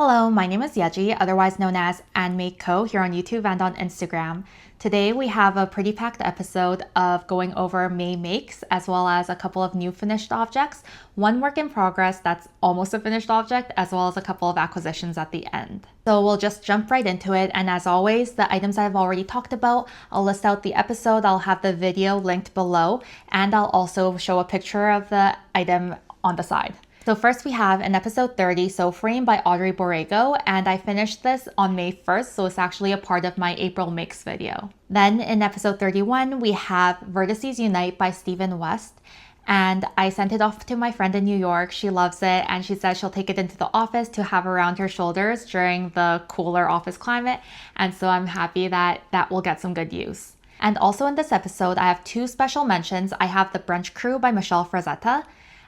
Hello, my name is Yeji, otherwise known as ANdmadeco here on YouTube and on Instagram. Today we have a pretty packed episode of going over May makes as well as a couple of new finished objects, one work in progress that's almost a finished object, as well as a couple of acquisitions at the end. So we'll just jump right into it, and as always, the items I've already talked about, I'll list out the episode, I'll have the video linked below, and I'll also show a picture of the item on the side. So first we have in episode 30, Sophorine by Audrey Borrego, and I finished this on May 1st, so it's actually a part of my April makes video. Then in episode 31, we have Vertices Unite by Stephen West, and I sent it off to my friend in New York. She loves it, and she says she'll take it into the office to have around her shoulders during the cooler office climate, and so I'm happy that that will get some good use. And also in this episode, I have two special mentions. I have the Brunch Crew by Michelle Frazetta,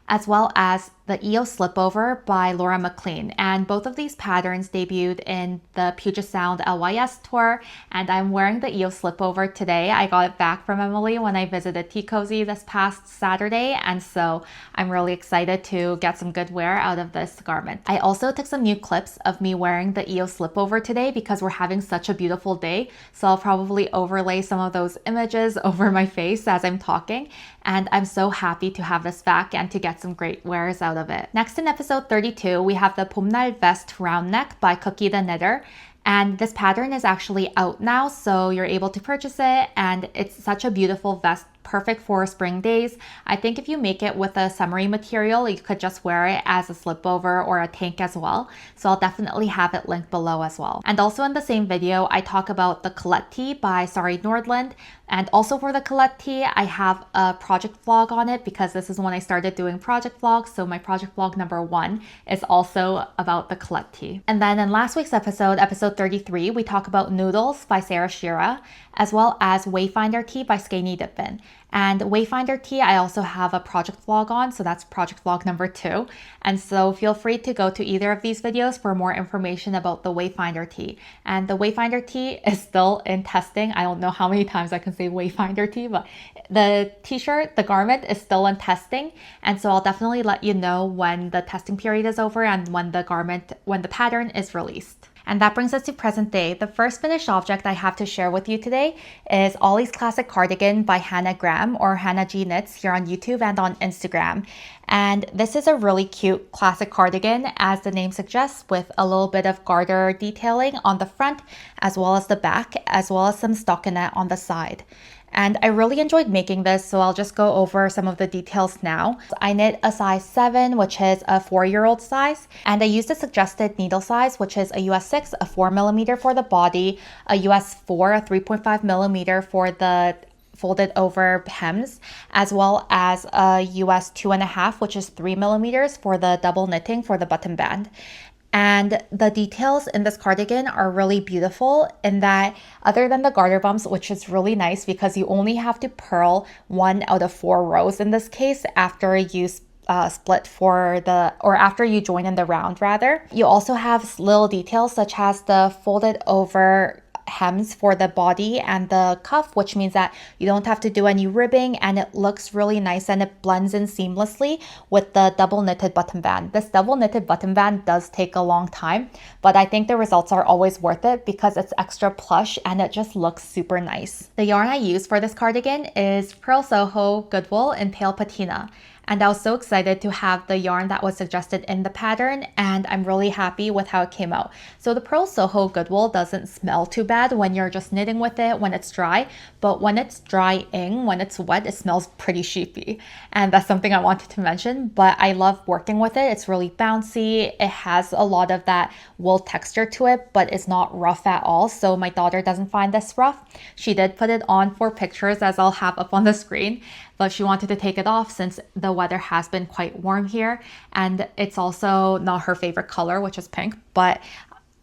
as well as the Eos Slipover by Laura McLean. And both of these patterns debuted in the Puget Sound LYS tour, and I'm wearing the Eos Slipover today. I got it back from Emily when I visited Tea Cozy this past Saturday, and so I'm really excited to get some good wear out of this garment. I also took some new clips of me wearing the Eos Slipover today because we're having such a beautiful day, so I'll probably overlay some of those images over my face as I'm talking, and I'm so happy to have this back and to get some great wears out of it. Next in episode 32, we have the BomNal vest round neck by Cookie the Knitter. And this pattern is actually out now, so you're able to purchase it, and it's such a beautiful vest, perfect for spring days. I think if you make it with a summery material, you could just wear it as a slip over or a tank as well. So I'll definitely have it linked below as well. And also in the same video, I talk about the Colette Tee by Sari Nordland. And also for the Colette Tee, I have a project vlog on it because this is when I started doing project vlogs. So my project vlog number 1 is also about the Colette Tee. And then in last week's episode, episode 33, we talk about Noodles by Sarah Shira, as well as Wayfinder Tee by Skinny Dippin'. And Wayfinder Tee, I also have a project vlog on, so that's project vlog number 2. And so feel free to go to either of these videos for more information about the Wayfinder Tee. And the Wayfinder Tee is still in testing. I don't know how many times I can say Wayfinder Tee, but the t-shirt, the garment is still in testing. And so I'll definitely let you know when the testing period is over and when the pattern is released. And that brings us to present day. The first finished object I have to share with you today is Ollies Classic Cardigan by Hannah Graham, or Hannah G Knits, here on YouTube and on Instagram. And this is a really cute classic cardigan, as the name suggests, with a little bit of garter detailing on the front, as well as the back, as well as some stockinette on the side. And I really enjoyed making this, so I'll just go over some of the details now. I knit a size 7, which is a 4-year-old size, and I used a suggested needle size, which is a US 6, a 4mm for the body, a US 4, a 3.5mm for the folded over hems, as well as a US 2.5, which is 3mm for the double knitting for the button band. And the details in this cardigan are really beautiful in that, other than the garter bumps, which is really nice because you only have to purl 1 out of 4 rows in this case after you split after you join in the round rather. You also have little details such as the folded over hems for the body and the cuff, which means that you don't have to do any ribbing, and it looks really nice and it blends in seamlessly with the double knitted button band. This double knitted button band does take a long time, but I think the results are always worth it because it's extra plush and it just looks super nice. The yarn I use for this cardigan is Pearl Soho Goodwool in Pale Patina. And I was so excited to have the yarn that was suggested in the pattern, and I'm really happy with how it came out. So the Pearl Soho Goodwool doesn't smell too bad when you're just knitting with it when it's dry, but when it's drying, when it's wet, it smells pretty sheepy. And that's something I wanted to mention, but I love working with it. It's really bouncy. It has a lot of that wool texture to it, but it's not rough at all. So my daughter doesn't find this rough. She did put it on for pictures, as I'll have up on the screen, but she wanted to take it off since the weather has been quite warm here, and it's also not her favorite color, which is pink, but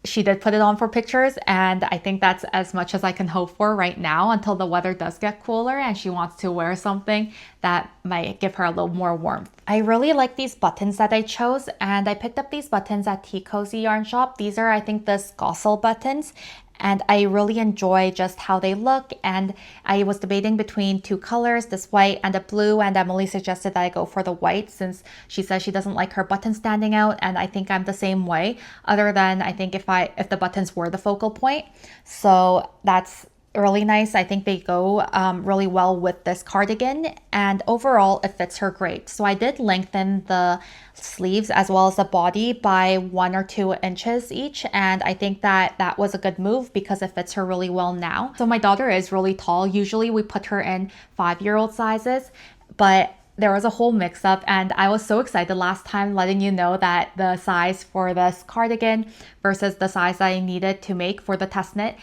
she did put it on for pictures, and I think that's as much as I can hope for right now until the weather does get cooler and she wants to wear something that might give her a little more warmth. I really like these buttons that I chose, and I picked up these buttons at Tea Cozy Yarn Shop. These are, I think, the Skossel buttons, and I really enjoy just how they look. And I was debating between two colors, this white and a blue, and Emily suggested that I go for the white since she says she doesn't like her buttons standing out, and I think I'm the same way, other than I think if the buttons were the focal point. So that's really nice. I think they go really well with this cardigan, and overall it fits her great. So I did lengthen the sleeves as well as the body by 1 or 2 inches each, and I think that was a good move because it fits her really well now. So my daughter is really tall. Usually we put her in 5-year-old sizes, but there was a whole mix up, and I was so excited last time letting you know that the size for this cardigan versus the size I needed to make for the test knit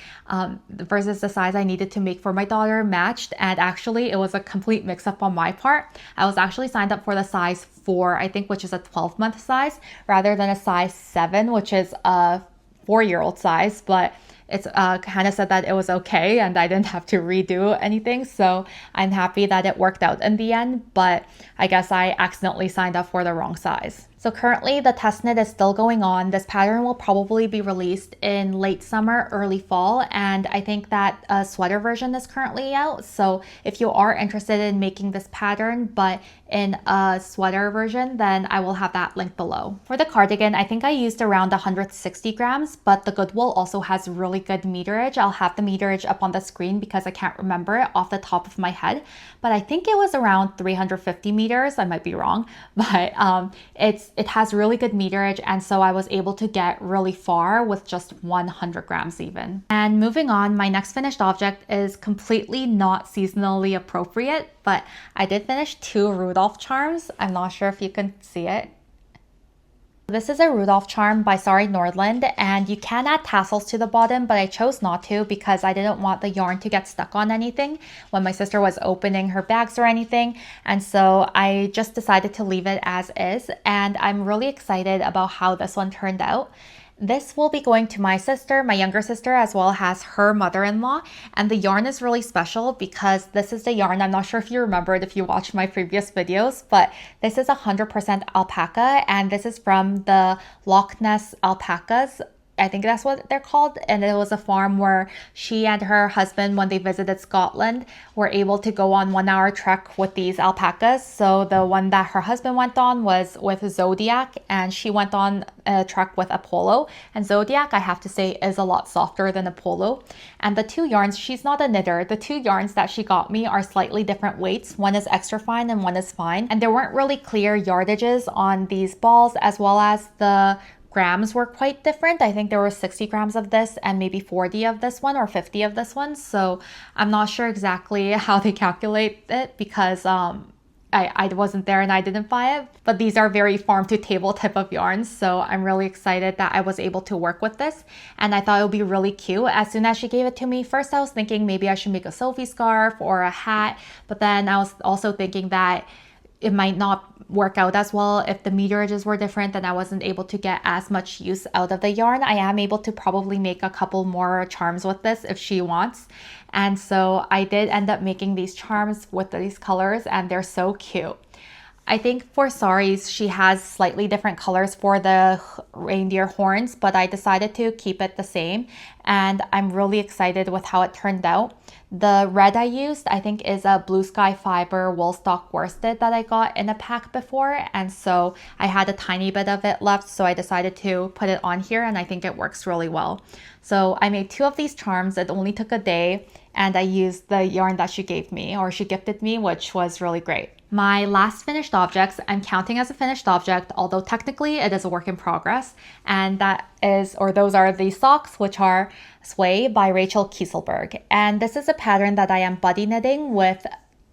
versus the size I needed to make for my daughter matched. And actually it was a complete mix up on my part. I was actually signed up for the size 4, I think, which is a 12-month size, rather than a size 7, which is a 4-year-old size, but it's kind of said that it was okay and I didn't have to redo anything. So I'm happy that it worked out in the end, but I guess I accidentally signed up for the wrong size. So currently the test knit is still going on. This pattern will probably be released in late summer, early fall, and I think that a sweater version is currently out. So if you are interested in making this pattern but in a sweater version, then I will have that link below. For the cardigan, I think I used around 160 grams, but the Goodwill also has really good meterage. I'll have the meterage up on the screen because I can't remember it off the top of my head, but I think it was around 350 meters. I might be wrong, but it has really good meterage, and so I was able to get really far with just 100 grams even. And moving on, my next finished object is completely not seasonally appropriate, but I did finish 2 Rudolph Charms. I'm not sure if you can see it. This is a Rudolph Charm by Sari Nordland, and you can add tassels to the bottom, but I chose not to because I didn't want the yarn to get stuck on anything when my sister was opening her bags or anything, and so I just decided to leave it as is, and I'm really excited about how this one turned out. This will be going to my sister, my younger sister, as well as her mother-in-law. And the yarn is really special because this is the yarn, I'm not sure if you remember it if you watched my previous videos, but this is 100% alpaca, and this is from the Loch Ness alpacas. I think that's what they're called, and it was a farm where she and her husband, when they visited Scotland, were able to go on 1-hour trek with these alpacas. So the one that her husband went on was with Zodiac, and she went on a trek with Apollo. And Zodiac, I have to say, is a lot softer than Apollo. And the 2 yarns, she's not a knitter, the 2 yarns that she got me are slightly different weights. One is extra fine and one is fine, and there weren't really clear yardages on these balls, as well as the grams were quite different. I think there were 60 grams of this and maybe 40 of this one or 50 of this one. So I'm not sure exactly how they calculate it because I wasn't there and I didn't buy it. But these are very farm to table type of yarns. So I'm really excited that I was able to work with this. And I thought it would be really cute. As soon as she gave it to me, first I was thinking maybe I should make a Sophie scarf or a hat. But then I was also thinking that it might not work out as well if the meterages were different, then I wasn't able to get as much use out of the yarn. I am able to probably make a couple more charms with this if she wants. And so I did end up making these charms with these colors, and they're so cute. I think for Sari's, she has slightly different colors for the reindeer horns, but I decided to keep it the same, and I'm really excited with how it turned out. The red I used, I think, is a Blue Sky Fiber Woolstock worsted that I got in a pack before, and so I had a tiny bit of it left, so I decided to put it on here, and I think it works really well. So I made 2 of these charms. It only took a day, and I used the yarn that she gave me, or she gifted me, which was really great. My last finished objects, I'm counting as a finished object, although technically it is a work in progress, and those are the socks, which are Sway by Rachel Kieselberg. And this is a pattern that I am buddy knitting with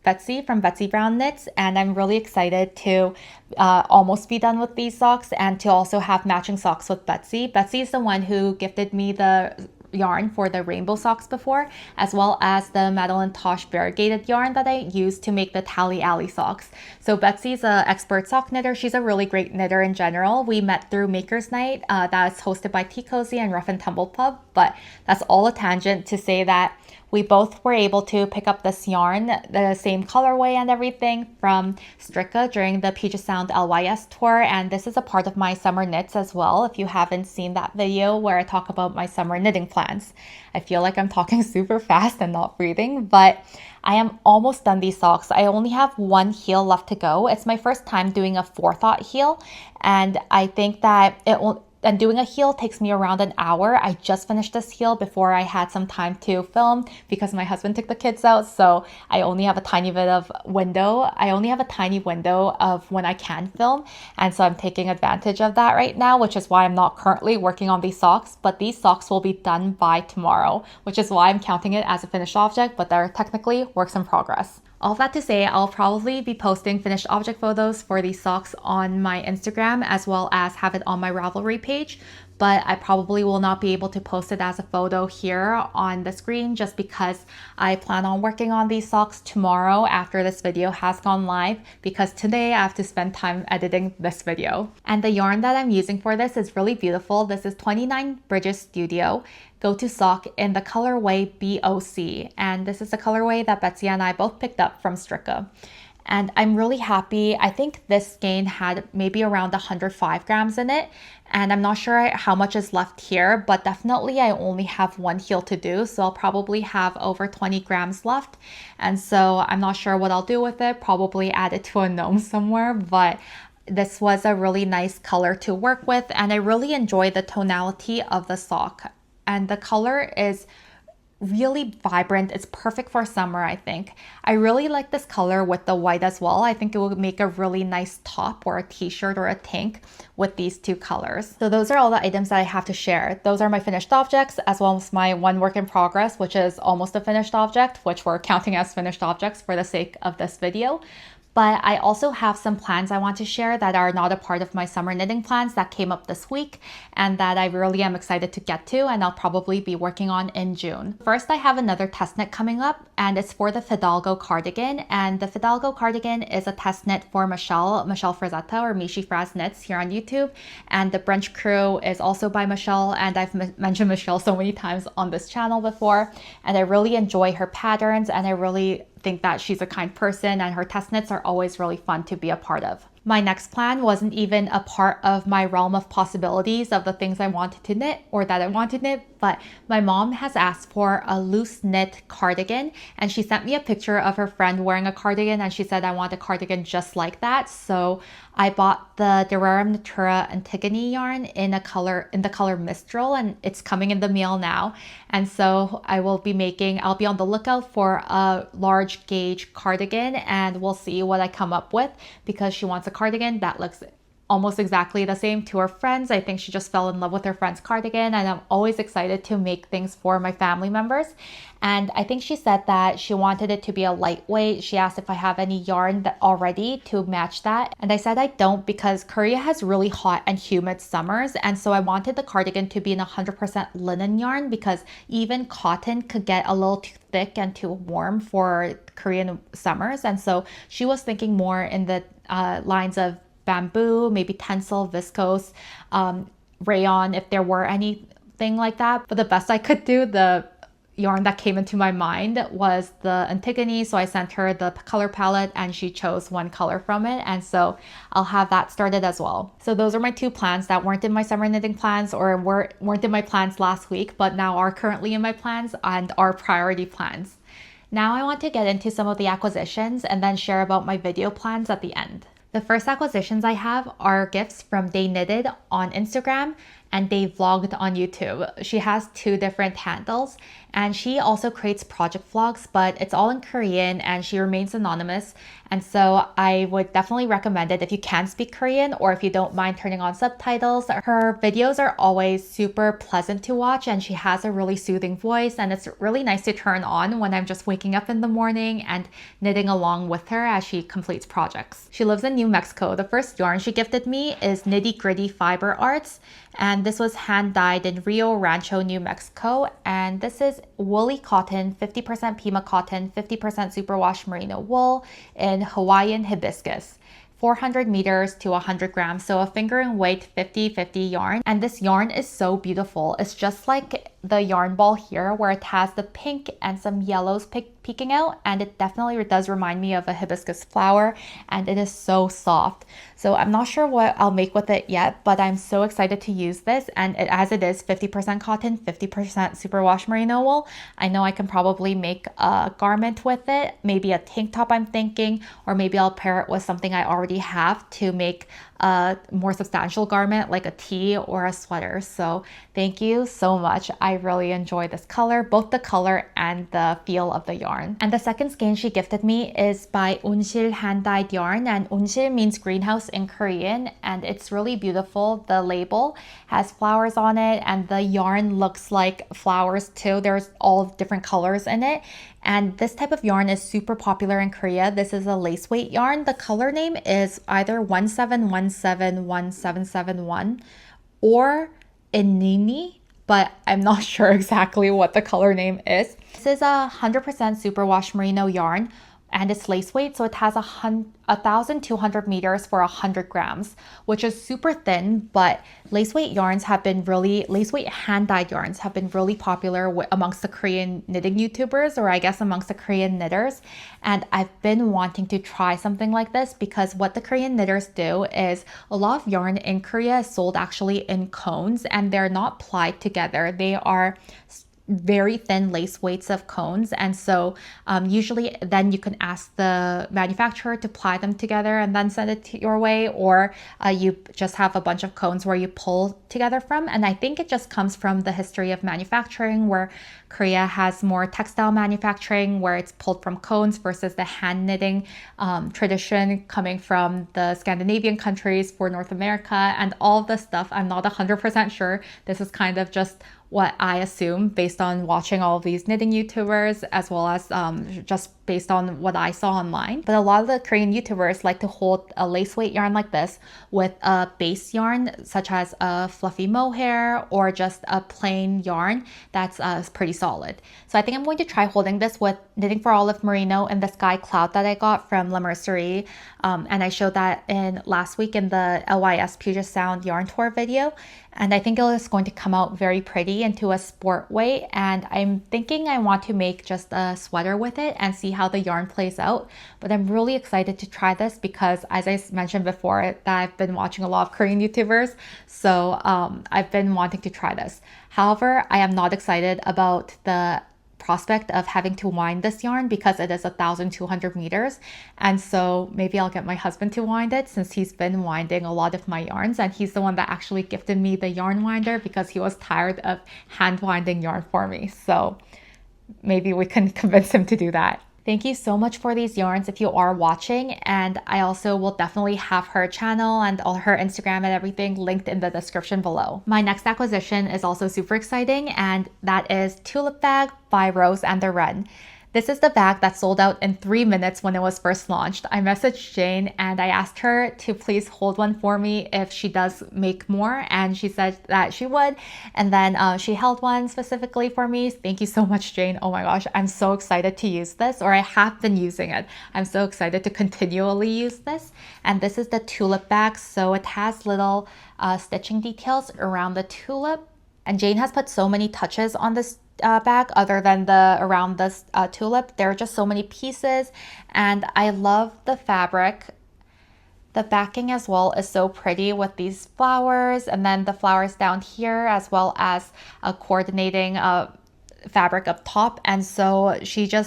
Betsy from Betsy Brown Knits, and I'm really excited to almost be done with these socks and to also have matching socks with Betsy. Betsy is the one who gifted me the yarn for the rainbow socks before, as well as the Madeline Tosh variegated yarn that I used to make the Tally Alley socks. So Betsy's an expert sock knitter. She's a really great knitter in general. We met through Maker's Night that's hosted by Tea Cozy and Rough and Tumble Pub, but that's all a tangent to say that we both were able to pick up this yarn, the same colorway and everything, from Stricka during the Puget Sound LYS tour. And this is a part of my summer knits as well, if you haven't seen that video where I talk about my summer knitting plans. I feel like I'm talking super fast and not breathing, but I am almost done these socks. I only have one heel left to go. It's my first time doing a forethought heel, and I think that and doing a heel takes me around an hour. I just finished this heel before I had some time to film because my husband took the kids out. So I only have a tiny bit of window. I only have a tiny window of when I can film. And so I'm taking advantage of that right now, which is why I'm not currently working on these socks. But these socks will be done by tomorrow, which is why I'm counting it as a finished object, but they're technically works in progress. All of that to say, I'll probably be posting finished object photos for these socks on my Instagram, as well as have it on my Ravelry page, but I probably will not be able to post it as a photo here on the screen just because I plan on working on these socks tomorrow after this video has gone live, because today I have to spend time editing this video. And the yarn that I'm using for this is really beautiful. This is 29 Bridges Studio Go-To Sock in the colorway BOC, and this is the colorway that Betsy and I both picked up from Stricka. And I'm really happy. I think this skein had maybe around 105 grams in it, and I'm not sure how much is left here, but definitely I only have one heel to do, so I'll probably have over 20 grams left. And so I'm not sure what I'll do with it, probably add it to a gnome somewhere, but this was a really nice color to work with, and I really enjoy the tonality of the sock. And the color is really vibrant. It's perfect for summer, I think. I really like this color with the white as well. I think it will make a really nice top or a t-shirt or a tank with these two colors. So those are all the items that I have to share. Those are my finished objects, as well as my one work in progress, which is almost a finished object, which we're counting as finished objects for the sake of this video. But I also have some plans I want to share that are not a part of my summer knitting plans that came up this week and that I really am excited to get to, and I'll probably be working on in June. First, I have another test knit coming up, and it's for the Fidalgo cardigan. And the Fidalgo cardigan is a test knit for Michelle Frazetta, or Mishi Fraz Knits here on YouTube. And the Brunch Crew is also by Michelle, and I've mentioned Michelle so many times on this channel before. And I really enjoy her patterns, and I really think that she's a kind person, and her test knits are always really fun to be a part of. My next plan wasn't even a part of my realm of possibilities of the things I wanted to knit or that I want to knit, but my mom has asked for a loose knit cardigan, and she sent me a picture of her friend wearing a cardigan, and she said I want a cardigan just like that. So I bought the Durarum Natura Antigone yarn in the color Mistral, and it's coming in the mail now. And so I'll be on the lookout for a large gauge cardigan, and we'll see what I come up with, because she wants a cardigan that looks almost exactly the same to her friends. I think she just fell in love with her friend's cardigan, and I'm always excited to make things for my family members. And I think she said that she wanted it to be a lightweight. She asked if I have any yarn already to match that, and I said I don't, because Korea has really hot and humid summers, and so I wanted the cardigan to be in 100% linen yarn, because even cotton could get a little too thick and too warm for Korean summers. And so she was thinking more in the lines of bamboo, maybe tencel, viscose, rayon, if there were anything like that. But the best I could do, the yarn that came into my mind, was the Antigone. So I sent her the color palette, and she chose one color from it. And so I'll have that started as well. So those are my two plans that weren't in my summer knitting plans, or weren't in my plans last week, but now are currently in my plans and are priority plans. Now I want to get into some of the acquisitions and then share about my video plans at the end. The first acquisitions I have are gifts from Day Knitted on Instagram and Dayvlogged on YouTube. She has two different handles, and she also creates project vlogs, but it's all in Korean, and she remains anonymous. And so I would definitely recommend it if you can speak Korean, or if you don't mind turning on subtitles. Her videos are always super pleasant to watch, and she has a really soothing voice, and it's really nice to turn on when I'm just waking up in the morning and knitting along with her as she completes projects. She lives in New Mexico. The first yarn she gifted me is Nitty Gritty Fiber Arts, and and this was hand dyed in Rio Rancho, New Mexico. And this is woolly cotton, 50% Pima cotton, 50% superwash merino wool in Hawaiian hibiscus. 400 meters to 100 grams, so a fingering weight 50-50 yarn. And this yarn is so beautiful. It's just like the yarn ball here where it has the pink and some yellows peeking out, and it definitely does remind me of a hibiscus flower, and it is so soft. So I'm not sure what I'll make with it yet, but I'm so excited to use this. And as it is 50% cotton, 50% superwash merino wool, I know I can probably make a garment with it, maybe a tank top I'm thinking, or maybe I'll pair it with something I already have to make a more substantial garment like a tee or a sweater. So thank you so much. I really enjoy this color, both the color and the feel of the yarn. And the second skein she gifted me is by Unsil hand-dyed yarn, and Unsil means greenhouse in Korean, and it's really beautiful. The label has flowers on it and the yarn looks like flowers too. There's all different colors in it. And this type of yarn is super popular in Korea. This is a lace weight yarn. The color name is either 17171771 or Inini, but I'm not sure exactly what the color name is. This is a 100% superwash merino yarn, and it's lace weight, so it has 1,200 meters for 100 grams, which is super thin. But lace weight yarns have been really, lace weight hand-dyed yarns have been really popular amongst the Korean knitting YouTubers, or I guess amongst the Korean knitters. And I've been wanting to try something like this because what the Korean knitters do is a lot of yarn in Korea is sold actually in cones, and they're not plied together. They are very thin lace weights of cones, and so usually then you can ask the manufacturer to ply them together and then send it your way, or you just have a bunch of cones where you pull together from. And I think it just comes from the history of manufacturing, where Korea has more textile manufacturing where it's pulled from cones versus the hand knitting tradition coming from the Scandinavian countries for North America and all of the stuff. I'm not 100% sure. This is kind of just what I assume based on watching all of these knitting YouTubers, as well as just based on what I saw online. But a lot of the Korean YouTubers like to hold a lace weight yarn like this with a base yarn, such as a fluffy mohair or just a plain yarn that's pretty solid. So I think I'm going to try holding this with Knitting for Olive Merino in the Sky Cloud that I got from La Mercerie. And I showed that in last week in the LYS Puget Sound yarn tour video. And I think it is going to come out very pretty into a sport weight. And I'm thinking I want to make just a sweater with it and see how the yarn plays out. But I'm really excited to try this because, as I mentioned before, that I've been watching a lot of Korean YouTubers. So I've been wanting to try this. However, I am not excited about the prospect of having to wind this yarn because it is 1,200 meters. And so maybe I'll get my husband to wind it, since he's been winding a lot of my yarns, and he's the one that actually gifted me the yarn winder because he was tired of hand winding yarn for me. So maybe we can convince him to do that. Thank you so much for these yarns if you are watching, and I also will definitely have her channel and all her Instagram and everything linked in the description below. My next acquisition is also super exciting, and that is Tulip Bag by Rose and the Wren. This is the bag that sold out in 3 minutes when it was first launched. I messaged Jane and I asked her to please hold one for me if she does make more, and she said that she would. And then she held one specifically for me. Thank you so much, Jane. Oh my gosh, I'm so excited to use this, or I have been using it. I'm so excited to continually use this. And this is the tulip bag. So it has little stitching details around the tulip. And Jane has put so many touches on this bag other than the around this tulip. There are just so many pieces, and I love the fabric. The backing as well is so pretty with these flowers, and then the flowers down here, as well as a coordinating fabric up top. And so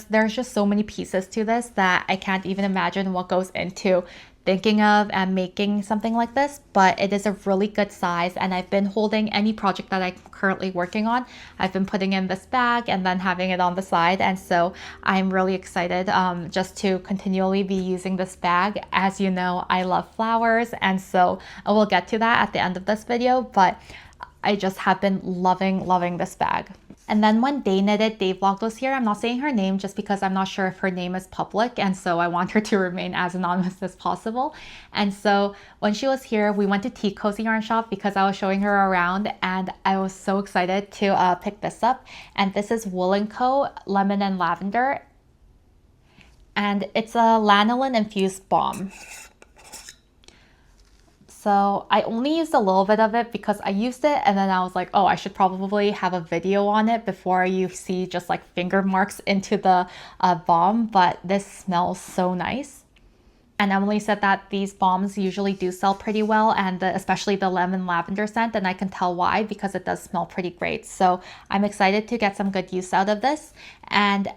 there's just so many pieces to this that I can't even imagine what goes into thinking of and making something like this. But it is a really good size, and I've been holding any project that I'm currently working on. I've been putting in this bag and then having it on the side, and so I'm really excited just to continually be using this bag. As you know, I love flowers, and so I will get to that at the end of this video, but I just have been loving this bag. And then when Day Knitted Dayvlogged was here, I'm not saying her name just because I'm not sure if her name is public, and so I want her to remain as anonymous as possible. And so when she was here, we went to Tea Cozy Yarn Shop because I was showing her around, and I was so excited to pick this up. And this is Wool & Co. Lemon and Lavender, and it's a lanolin infused balm. So I only used a little bit of it because I used it and then I was like, oh, I should probably have a video on it before you see just like finger marks into the balm, but this smells so nice. And Emily said that these balms usually do sell pretty well, and especially the lemon lavender scent, and I can tell why, because it does smell pretty great. So I'm excited to get some good use out of this. And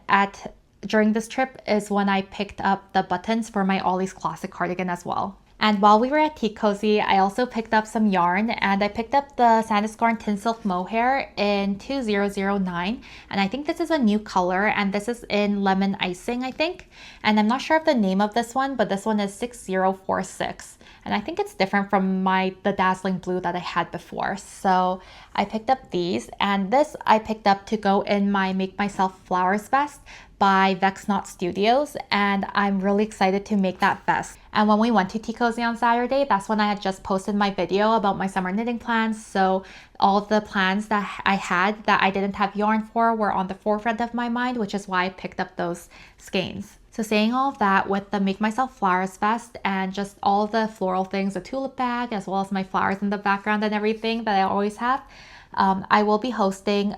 during this trip is when I picked up the buttons for my Ollies classic cardigan as well. And while we were at Tea Cozy, I also picked up some yarn, and I picked up the Sanduscorn Tin Silk Mohair in 2009. And I think this is a new color, and this is in lemon icing, I think. And I'm not sure of the name of this one, but this one is 6046. And I think it's different from the dazzling blue that I had before. So I picked up these, and this I picked up to go in my Make Myself Flowers vest by Vex Knot Studios, and I'm really excited to make that vest. And when we went to Tea Cozy on Saturday, that's when I had just posted my video about my summer knitting plans. So all of the plans that I had that I didn't have yarn for were on the forefront of my mind, which is why I picked up those skeins. So saying all of that, with the Make Myself Flowers vest and just all the floral things, the tulip bag, as well as my flowers in the background and everything that I always have, I will be hosting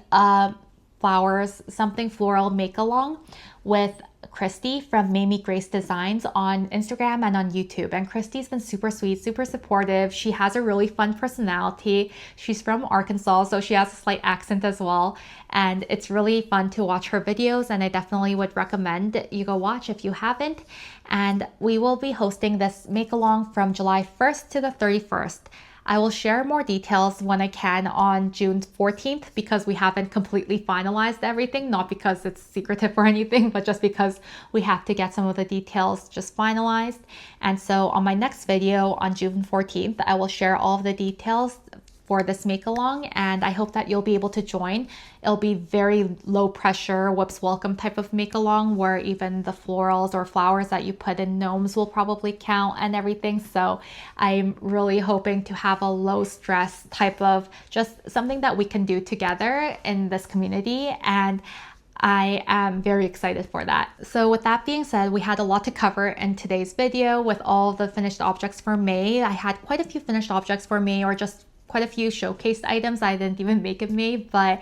flowers, something floral make along with Christy from Mamie Grace Designs on Instagram and on YouTube. And Christy's been super sweet, super supportive. She has a really fun personality. She's from Arkansas, so she has a slight accent as well. And it's really fun to watch her videos, and I definitely would recommend you go watch if you haven't. And we will be hosting this make along from July 1st to the 31st. I will share more details when I can on June 14th because we haven't completely finalized everything, not because it's secretive or anything, but just because we have to get some of the details just finalized. And so on my next video on June 14th, I will share all of the details for this make along, and I hope that you'll be able to join. It'll be very low pressure, whoops welcome type of make along, where even the florals or flowers that you put in gnomes will probably count and everything. So I'm really hoping to have a low stress type of just something that we can do together in this community, and I am very excited for that. So with that being said, we had a lot to cover in today's video with all the finished objects for May. I had quite a few finished objects for May, or just quite a few showcased items I didn't even make in May, but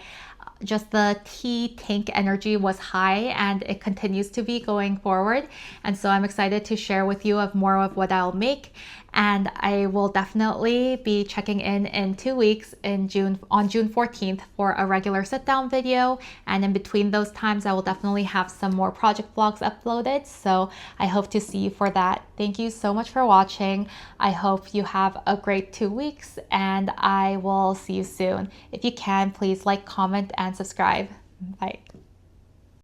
just the tea tank energy was high, and it continues to be going forward. And so I'm excited to share with you of more of what I'll make. And I will definitely be checking in 2 weeks on June 14th for a regular sit down video. And in between those times, I will definitely have some more project vlogs uploaded. So I hope to see you for that. Thank you so much for watching. I hope you have a great 2 weeks, and I will see you soon. If you can, please like, comment, and subscribe. Bye.